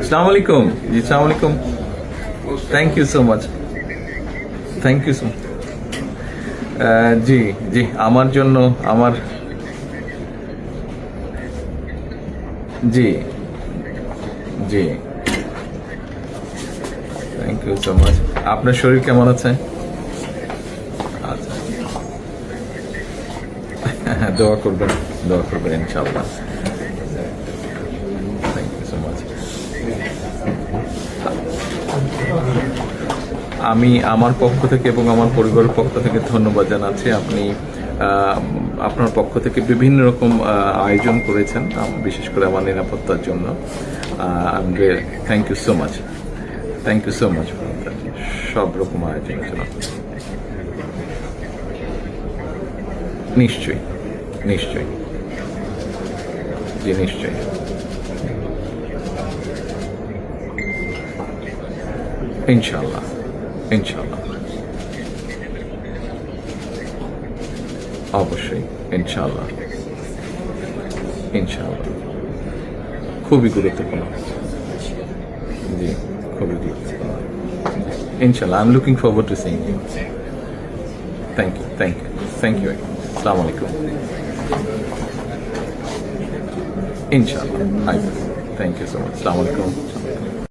अस्सलाम वालेकुम जी, अस्सलाम वालेकुम। Thank you so much, thank you so জি জি, আমার জন্য আমার জি জি, থ্যাংক ইউ সো মাচ। আপনার শরীর কেমন আছে? আচ্ছা, দোয়া করবেন, দোয়া করবেন ইনশাআল্লাহ। Thank you so much. আমি আমার পক্ষ থেকে এবং আমার পরিবারের পক্ষ থেকে ধন্যবাদ জানাচ্ছি। আপনি আপনার পক্ষ থেকে বিভিন্ন রকম আয়োজন করেছেন, বিশেষ করে আমার নিরাপত্তার জন্য। Thank you so much, thank you so much সব রকম আয়োজনের জন্য। নিশ্চয়ই নিশ্চয়ই, জি নিশ্চয়ই। ইনশাআল্লাহ ইনশাআল্লাহ, অবশ্যই ইনশাআল্লাহ ইনশাআল্লাহ, খুবই গুরুত্বপূর্ণ, জি খুবই গুরুত্বপূর্ণ। ইনশাআল্লাহ, I am looking forward to seeing you. Thank you, thank you, thank you. আসসালামু আলাইকুম। ইনশাআল্লাহ, থ্যাংক ইউ সো মাচ। আসসালামু আলাইকুম।